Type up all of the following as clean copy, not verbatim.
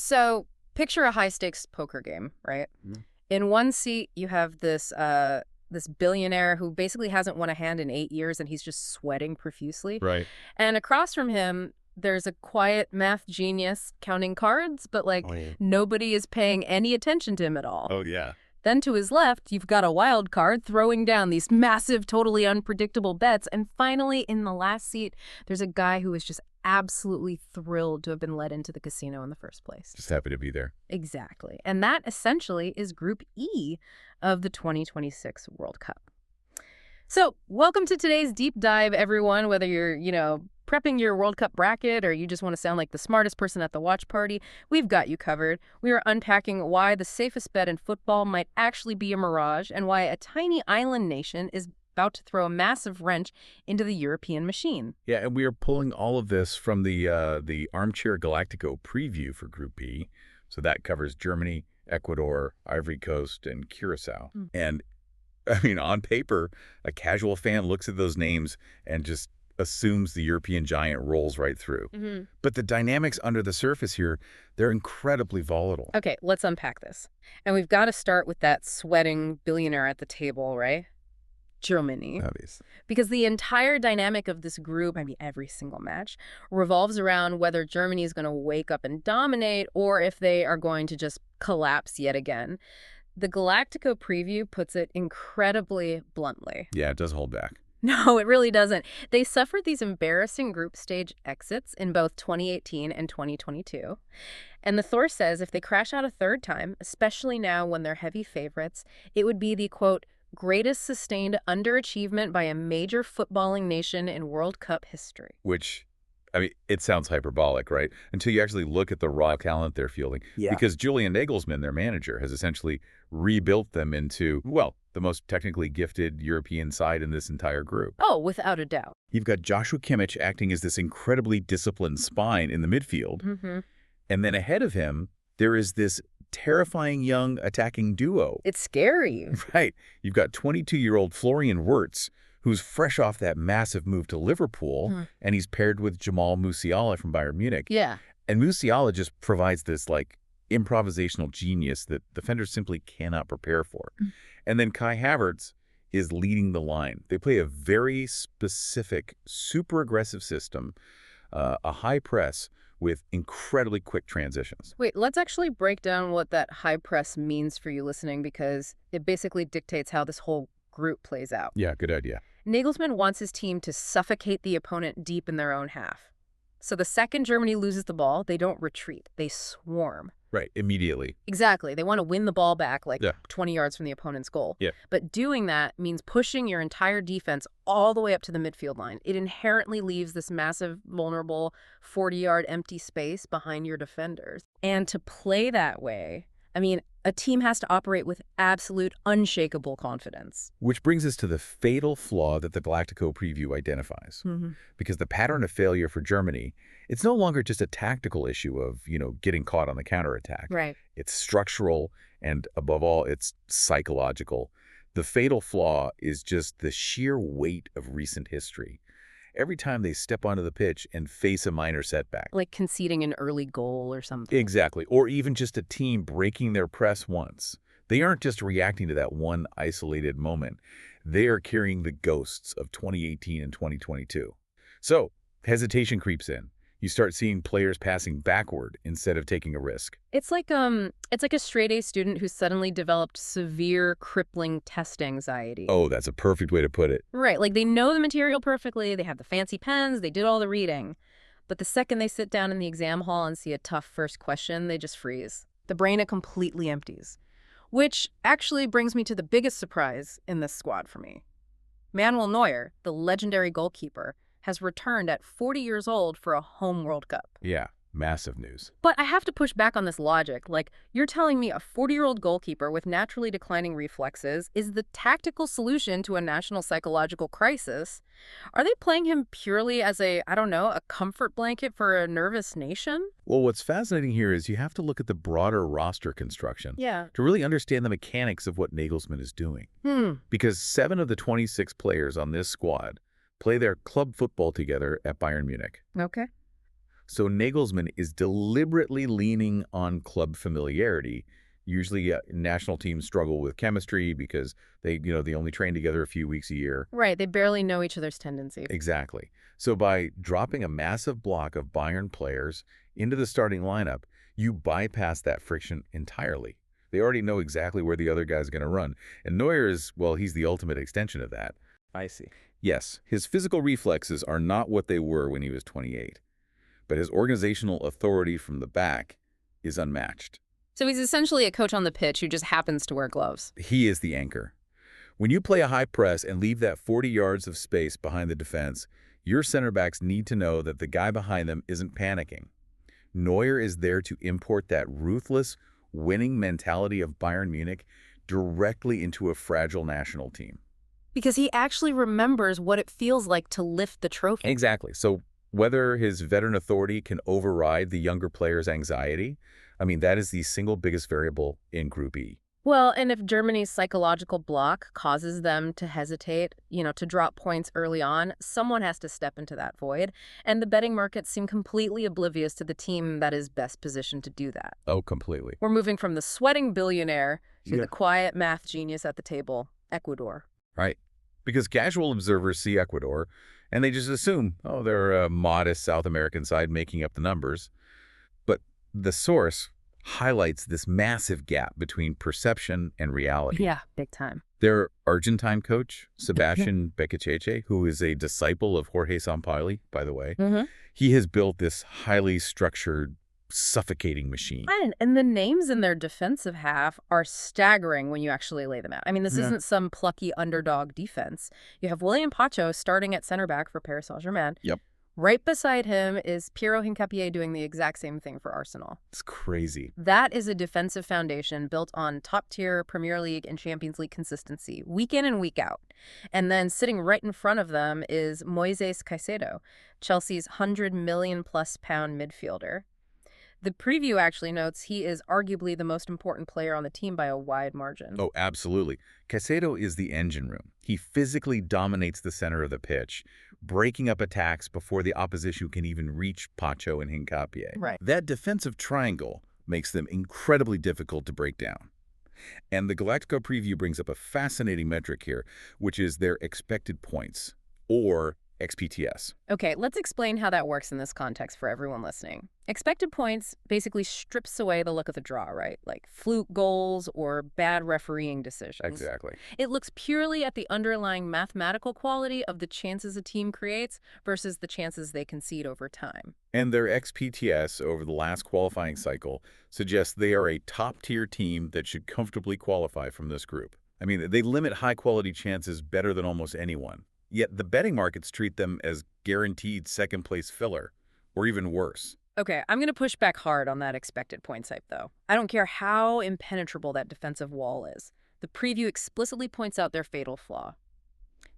So picture a high-stakes poker game, right? Mhm. In one seat, you have this billionaire who basically hasn't won a hand in 8 years, and he's just sweating profusely. Right. And across from him, there's a quiet math genius counting cards, but Oh, yeah. nobody is paying any attention to him at all. Oh, yeah. Then to his left, you've got a wild card throwing down these massive, totally unpredictable bets. And finally, in the last seat, there's a guy who is just absolutely thrilled to have been let into the casino in the first place. Just happy to be there. Exactly. And that essentially is Group E of the 2026 World Cup. So welcome to today's deep dive, everyone, whether you're, prepping your World Cup bracket or you just want to sound like the smartest person at the watch party, we've got you covered. We are unpacking why the safest bet in football might actually be a mirage and why a tiny island nation is about to throw a massive wrench into the European machine. Yeah, and we are pulling all of this from the Armchair Galactico preview for Group E. So that covers Germany, Ecuador, Ivory Coast, and Curacao. And, I mean, on paper, a casual fan looks at those names and just assumes the European giant rolls right through. But the dynamics under the surface here, they're incredibly volatile. Okay, let's unpack this. And we've got to start with that sweating billionaire at the table, right? Germany. Obvious. Because the entire dynamic of this group, every single match, revolves around whether Germany is going to wake up and dominate or if they are going to just collapse yet again. The Galactico preview puts it incredibly bluntly. Yeah, it does hold back. No, it really doesn't. They suffered these embarrassing group stage exits in both 2018 and 2022. And the Thor says if they crash out a third time, especially now when they're heavy favorites, it would be the, quote, greatest sustained underachievement by a major footballing nation in World Cup history. Which, it sounds hyperbolic, right? Until you actually look at the raw talent they're fielding. Yeah. Because Julian Nagelsmann, their manager, has essentially rebuilt them into, well, the most technically gifted European side in this entire group. Oh, without a doubt. You've got Joshua Kimmich acting as this incredibly disciplined spine in the midfield. And then ahead of him, there is this terrifying young attacking duo. It's scary. Right. You've got 22-year-old Florian Wirtz, who's fresh off that massive move to Liverpool, and he's paired with Jamal Musiala from Bayern Munich. Yeah. And Musiala just provides this, improvisational genius that defenders simply cannot prepare for. And then Kai Havertz is leading the line. They play a very specific, super aggressive system, a high press with incredibly quick transitions. Wait, let's actually break down what that high press means for you listening, because it basically dictates how this whole group plays out. Yeah, good idea. Nagelsmann wants his team to suffocate the opponent deep in their own half. So the second Germany loses the ball, they don't retreat. They swarm. Right, immediately. Exactly. They want to win the ball back 20 yards from the opponent's goal. Yeah. But doing that means pushing your entire defense all the way up to the midfield line. It inherently leaves this massive, vulnerable 40-yard empty space behind your defenders. And to play that way, a team has to operate with absolute, unshakable confidence. Which brings us to the fatal flaw that the Galactico preview identifies. Because the pattern of failure for Germany, it's no longer just a tactical issue of, getting caught on the counterattack. Right. It's structural, and above all, it's psychological. The fatal flaw is just the sheer weight of recent history. Every time they step onto the pitch and face a minor setback. Like conceding an early goal or something. Exactly. Or even just a team breaking their press once. They aren't just reacting to that one isolated moment. They are carrying the ghosts of 2018 and 2022. So, hesitation creeps in. You start seeing players passing backward instead of taking a risk. It's like a straight-A student who suddenly developed severe, crippling test anxiety. Oh, that's a perfect way to put it. Right, they know the material perfectly, they have the fancy pens, they did all the reading. But the second they sit down in the exam hall and see a tough first question, they just freeze. The brain, it completely empties. Which actually brings me to the biggest surprise in this squad for me. Manuel Neuer, the legendary goalkeeper, has returned at 40 years old for a home World Cup. Yeah, massive news. But I have to push back on this logic. You're telling me a 40-year-old goalkeeper with naturally declining reflexes is the tactical solution to a national psychological crisis. Are they playing him purely as a comfort blanket for a nervous nation? Well, what's fascinating here is you have to look at the broader roster construction Yeah. to really understand the mechanics of what Nagelsmann is doing. Because 7 of the 26 players on this squad play their club football together at Bayern Munich. Okay. So Nagelsmann is deliberately leaning on club familiarity. Usually national teams struggle with chemistry because they only train together a few weeks a year. Right, they barely know each other's tendencies. Exactly. So by dropping a massive block of Bayern players into the starting lineup, you bypass that friction entirely. They already know exactly where the other guy's going to run. And Neuer he's the ultimate extension of that. I see. Yes, his physical reflexes are not what they were when he was 28, but his organizational authority from the back is unmatched. So he's essentially a coach on the pitch who just happens to wear gloves. He is the anchor. When you play a high press and leave that 40 yards of space behind the defense, your center backs need to know that the guy behind them isn't panicking. Neuer is there to import that ruthless, winning mentality of Bayern Munich directly into a fragile national team. Because he actually remembers what it feels like to lift the trophy. Exactly. So whether his veteran authority can override the younger player's anxiety, that is the single biggest variable in Group E. Well, and if Germany's psychological block causes them to hesitate, to drop points early on, someone has to step into that void. And the betting markets seem completely oblivious to the team that is best positioned to do that. Oh, completely. We're moving from the sweating billionaire to the quiet math genius at the table, Ecuador. Right. Because casual observers see Ecuador, and they just assume, they're a modest South American side making up the numbers. But the source highlights this massive gap between perception and reality. Yeah, big time. Their Argentine coach, Sebastian Beccaceche, who is a disciple of Jorge Sampaoli, by the way, he has built this highly structured, suffocating machine. And the names in their defensive half are staggering when you actually lay them out. This isn't some plucky underdog defense. You have William Pacho starting at center back for Paris Saint-Germain. Yep. Right beside him is Piero Hincapié doing the exact same thing for Arsenal. It's crazy. That is a defensive foundation built on top-tier Premier League and Champions League consistency, week in and week out. And then sitting right in front of them is Moises Caicedo, Chelsea's £100 million-plus midfielder. The preview actually notes he is arguably the most important player on the team by a wide margin. Oh, absolutely. Caicedo is the engine room. He physically dominates the center of the pitch, breaking up attacks before the opposition can even reach Pacho and Hincapié. Right. That defensive triangle makes them incredibly difficult to break down. And the Galactico preview brings up a fascinating metric here, which is their expected points, or XPTS. Okay, let's explain how that works in this context for everyone listening. Expected points basically strips away the look of the draw, right? Like fluke goals or bad refereeing decisions. Exactly. It looks purely at the underlying mathematical quality of the chances a team creates versus the chances they concede over time. And their XPTS over the last qualifying cycle suggests they are a top-tier team that should comfortably qualify from this group. They limit high-quality chances better than almost anyone. Yet the betting markets treat them as guaranteed second-place filler, or even worse. Okay, I'm going to push back hard on that expected points hype, though. I don't care how impenetrable that defensive wall is. The preview explicitly points out their fatal flaw.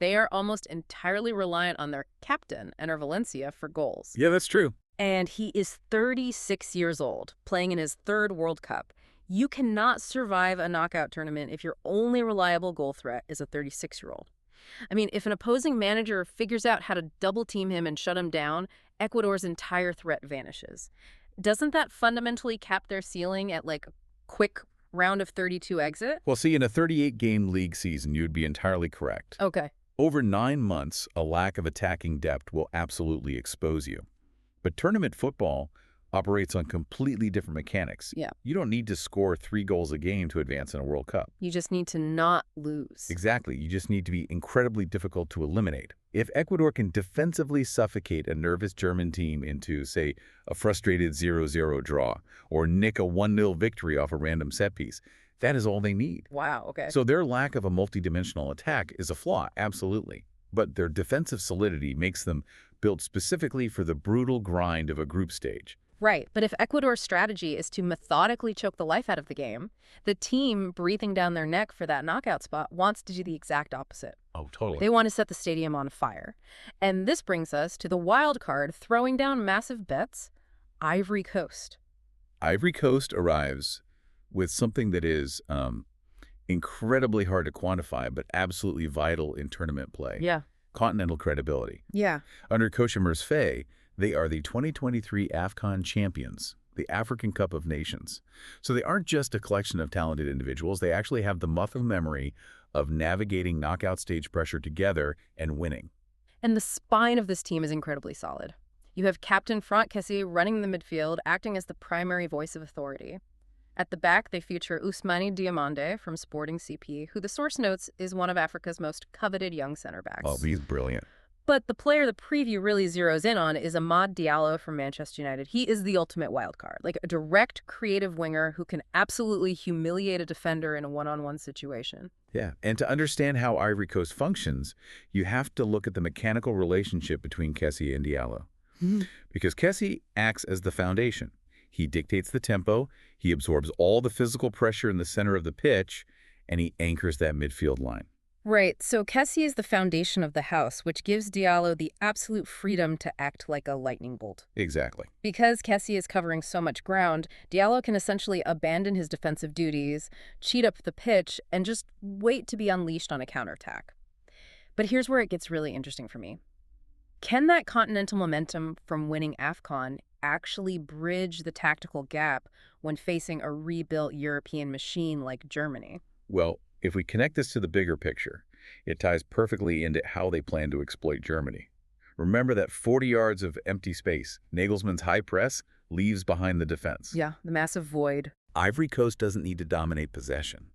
They are almost entirely reliant on their captain, Enner Valencia, for goals. Yeah, that's true. And he is 36 years old, playing in his third World Cup. You cannot survive a knockout tournament if your only reliable goal threat is a 36-year-old. If an opposing manager figures out how to double-team him and shut him down, Ecuador's entire threat vanishes. Doesn't that fundamentally cap their ceiling at, a quick round of 32 exit? Well, see, in a 38-game league season, you'd be entirely correct. Okay. Over 9 months, a lack of attacking depth will absolutely expose you. But tournament football operates on completely different mechanics. Yeah. You don't need to score 3 goals a game to advance in a World Cup. You just need to not lose. Exactly. You just need to be incredibly difficult to eliminate. If Ecuador can defensively suffocate a nervous German team into, say, a frustrated 0-0 draw, or nick a 1-0 victory off a random set piece, that is all they need. Wow, okay. So their lack of a multidimensional attack is a flaw, absolutely. But their defensive solidity makes them built specifically for the brutal grind of a group stage. Right, but if Ecuador's strategy is to methodically choke the life out of the game, the team breathing down their neck for that knockout spot wants to do the exact opposite. Oh, totally. They want to set the stadium on fire. And this brings us to the wild card throwing down massive bets, Ivory Coast. Ivory Coast arrives with something that is incredibly hard to quantify, but absolutely vital in tournament play. Yeah. Continental credibility. Yeah. Under Coach Emersfey, They are the 2023 AFCON champions, the African Cup of Nations. So they aren't just a collection of talented individuals. They actually have the muscle memory of navigating knockout stage pressure together and winning. And the spine of this team is incredibly solid. You have Captain Franck Kessie running the midfield, acting as the primary voice of authority. At the back, they feature Ousmane Diomande from Sporting CP, who the source notes is one of Africa's most coveted young center backs. Oh, he's brilliant. But the player the preview really zeroes in on is Amad Diallo from Manchester United. He is the ultimate wild card, like a direct, creative winger who can absolutely humiliate a defender in a one-on-one situation. Yeah, and to understand how Ivory Coast functions, you have to look at the mechanical relationship between Kessie and Diallo. Because Kessie acts as the foundation. He dictates the tempo, he absorbs all the physical pressure in the center of the pitch, and he anchors that midfield line. Right, so Kessie is the foundation of the house, which gives Diallo the absolute freedom to act like a lightning bolt. Exactly. Because Kessie is covering so much ground, Diallo can essentially abandon his defensive duties, cheat up the pitch, and just wait to be unleashed on a counterattack. But here's where it gets really interesting for me. Can that continental momentum from winning AFCON actually bridge the tactical gap when facing a rebuilt European machine like Germany? Well, if we connect this to the bigger picture, it ties perfectly into how they plan to exploit Germany. Remember that 40 yards of empty space Nagelsmann's high press leaves behind the defense. Yeah, the massive void. Ivory Coast doesn't need to dominate possession.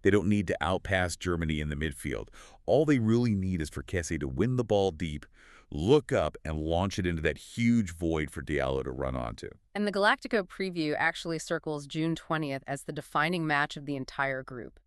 They don't need to outpass Germany in the midfield. All they really need is for Kessie to win the ball deep, look up, and launch it into that huge void for Diallo to run onto. And the Galactico preview actually circles June 20th as the defining match of the entire group.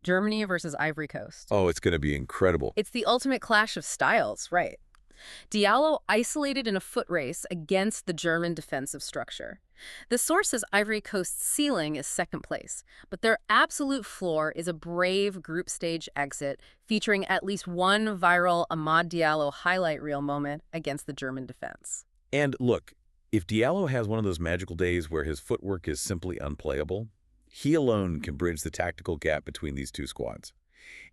Germany versus Ivory Coast. Oh, it's going to be incredible. It's the ultimate clash of styles, right? Diallo isolated in a foot race against the German defensive structure. The source says Ivory Coast's ceiling is second place, but their absolute floor is a brave group stage exit featuring at least one viral Amad Diallo highlight reel moment against the German defense. And look, if Diallo has one of those magical days where his footwork is simply unplayable, he alone can bridge the tactical gap between these two squads.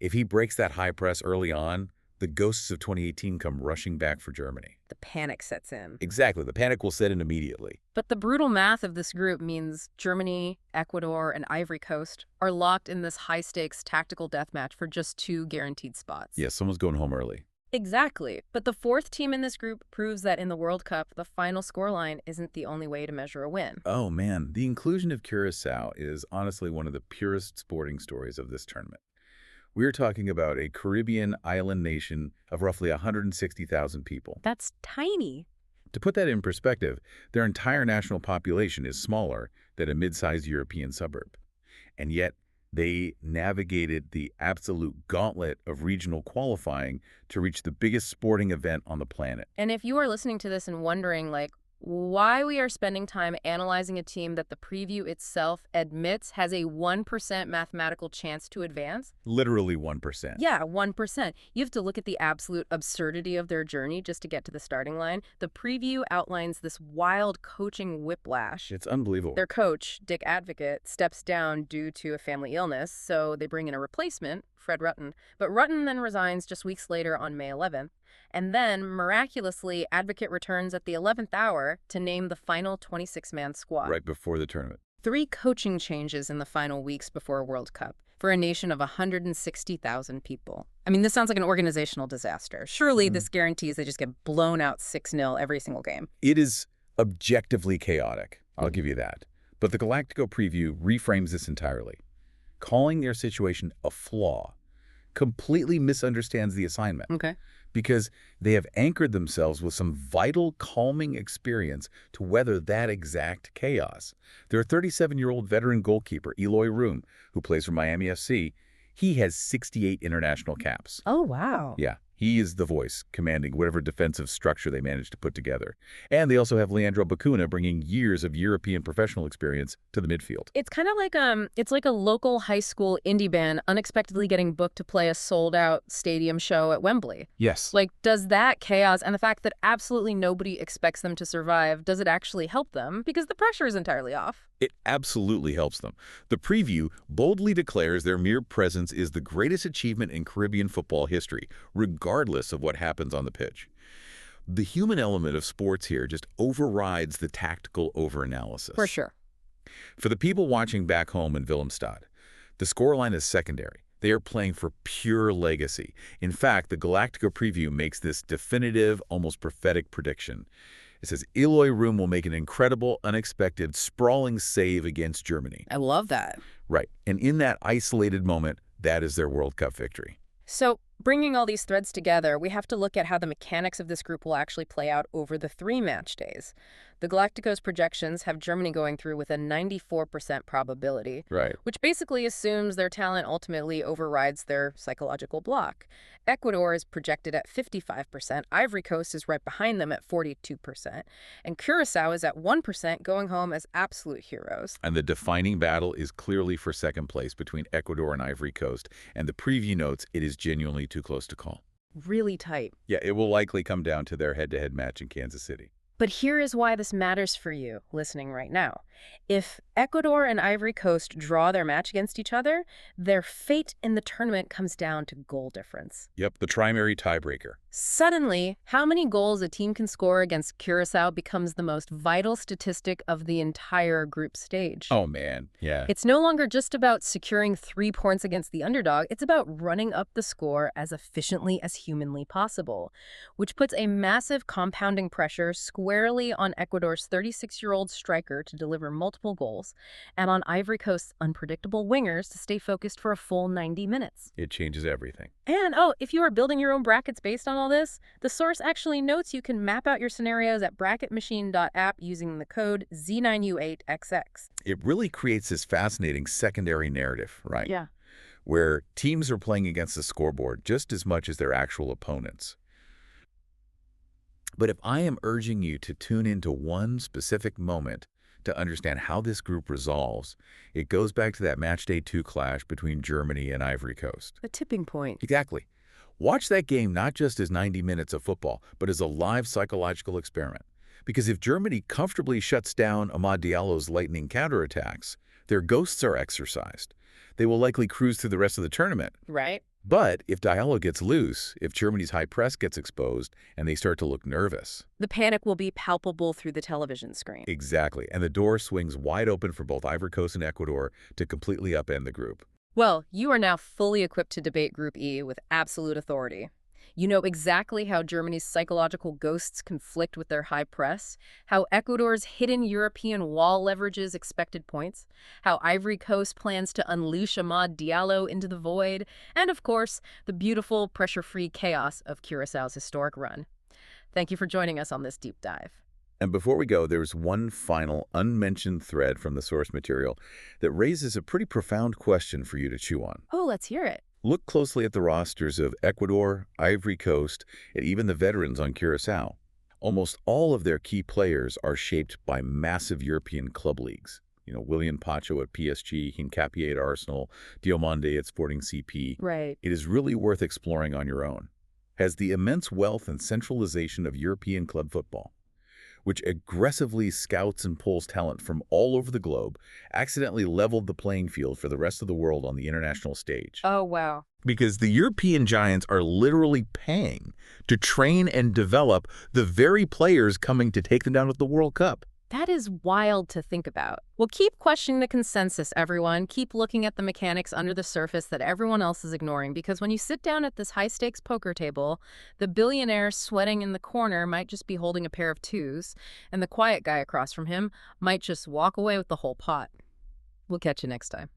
If he breaks that high press early on, the ghosts of 2018 come rushing back for Germany. The panic sets in. Exactly. The panic will set in immediately. But the brutal math of this group means Germany, Ecuador, and Ivory Coast are locked in this high-stakes tactical deathmatch for just 2 guaranteed spots. Yes, someone's going home early. Exactly. But the fourth team in this group proves that in the World Cup, the final scoreline isn't the only way to measure a win. Oh, man. The inclusion of Curaçao is honestly one of the purest sporting stories of this tournament. We're talking about a Caribbean island nation of roughly 160,000 people. That's tiny. To put that in perspective, their entire national population is smaller than a mid-sized European suburb. And yet, they navigated the absolute gauntlet of regional qualifying to reach the biggest sporting event on the planet. And if you are listening to this and wondering, why we are spending time analyzing a team that the preview itself admits has a 1% mathematical chance to advance? Literally 1%. Yeah, 1%. You have to look at the absolute absurdity of their journey just to get to the starting line. The preview outlines this wild coaching whiplash. It's unbelievable. Their coach, Dick Advocate, steps down due to a family illness, so they bring in a replacement, Fred Rutten. But Rutten then resigns just weeks later on May 11th. And then, miraculously, Advocate returns at the 11th hour to name the final 26-man squad. Right before the tournament. 3 coaching changes in the final weeks before a World Cup for a nation of 160,000 people. I mean, this sounds like an organizational disaster. Surely this guarantees they just get blown out 6-0 every single game. It is objectively chaotic. I'll give you that. But the Galactico preview reframes this entirely. Calling their situation a flaw completely misunderstands the assignment. Okay. Because they have anchored themselves with some vital, calming experience to weather that exact chaos. Their 37-year-old veteran goalkeeper, Eloy Room, who plays for Miami FC, he has 68 international caps. Oh, wow. Yeah, he is the voice commanding whatever defensive structure they managed to put together. And they also have Leandro Bacuna bringing years of European professional experience to the midfield. It's kind of like it's like a local high school indie band unexpectedly getting booked to play a sold-out stadium show at Wembley. Yes. Does that chaos and the fact that absolutely nobody expects them to survive, does it actually help them? Because the pressure is entirely off. It absolutely helps them. The preview boldly declares their mere presence is the greatest achievement in Caribbean football history, regardless of what happens on the pitch. The human element of sports here just overrides the tactical overanalysis. For sure. For the people watching back home in Wilhelmstad, the scoreline is secondary. They are playing for pure legacy. In fact, the Galactico preview makes this definitive, almost prophetic prediction. It says Eloy Room will make an incredible, unexpected, sprawling save against Germany. I love that. Right. And in that isolated moment, that is their World Cup victory. So, bringing all these threads together, we have to look at how the mechanics of this group will actually play out over the 3 match days. The Galacticos projections have Germany going through with a 94% probability, Right. which basically assumes their talent ultimately overrides their psychological block. Ecuador is projected at 55%, Ivory Coast is right behind them at 42%, and Curacao is at 1% going home as absolute heroes. And the defining battle is clearly for second place between Ecuador and Ivory Coast, and the preview notes it is genuinely too close to call. Really tight. Yeah, it will likely come down to their head-to-head match in Kansas City. But here is why this matters for you, listening right now. If Ecuador and Ivory Coast draw their match against each other, their fate in the tournament comes down to goal difference. Yep, the primary tiebreaker. Suddenly, how many goals a team can score against Curacao becomes the most vital statistic of the entire group stage. Oh, man. Yeah. It's no longer just about securing 3 points against the underdog, it's about running up the score as efficiently as humanly possible, which puts a massive compounding pressure squarely on Ecuador's 36-year-old striker to deliver multiple goals, and on Ivory Coast's unpredictable wingers to stay focused for a full 90 minutes. It changes everything. And, if you are building your own brackets based on all this, the source actually notes you can map out your scenarios at bracketmachine.app using the code Z9U8XX. It really creates this fascinating secondary narrative, right? Yeah. Where teams are playing against the scoreboard just as much as their actual opponents. But if I am urging you to tune into one specific moment to understand how this group resolves, it goes back to that matchday 2 clash between Germany and Ivory Coast. The tipping point. Exactly. Watch that game not just as 90 minutes of football, but as a live psychological experiment. Because if Germany comfortably shuts down Amad Diallo's lightning counterattacks, their ghosts are exercised. They will likely cruise through the rest of the tournament. Right. But if Diallo gets loose, if Germany's high press gets exposed, and they start to look nervous. The panic will be palpable through the television screen. Exactly. And the door swings wide open for both Ivory Coast and Ecuador to completely upend the group. Well, you are now fully equipped to debate Group E with absolute authority. You know exactly how Germany's psychological ghosts conflict with their high press, how Ecuador's hidden European wall leverages expected points, how Ivory Coast plans to unleash Amad Diallo into the void, and of course, the beautiful, pressure-free chaos of Curaçao's historic run. Thank you for joining us on this deep dive. And before we go, there's one final unmentioned thread from the source material that raises a pretty profound question for you to chew on. Oh, let's hear it. Look closely at the rosters of Ecuador, Ivory Coast, and even the veterans on Curaçao. Almost all of their key players are shaped by massive European club leagues. William Pacho at PSG, Hincapié at Arsenal, Diomande at Sporting CP. Right. It is really worth exploring on your own. Has the immense wealth and centralization of European club football, which aggressively scouts and pulls talent from all over the globe, accidentally leveled the playing field for the rest of the world on the international stage. Oh, wow. Because the European giants are literally paying to train and develop the very players coming to take them down at the World Cup. That is wild to think about. Well, keep questioning the consensus, everyone. Keep looking at the mechanics under the surface that everyone else is ignoring, because when you sit down at this high-stakes poker table, the billionaire sweating in the corner might just be holding a pair of 2s, and the quiet guy across from him might just walk away with the whole pot. We'll catch you next time.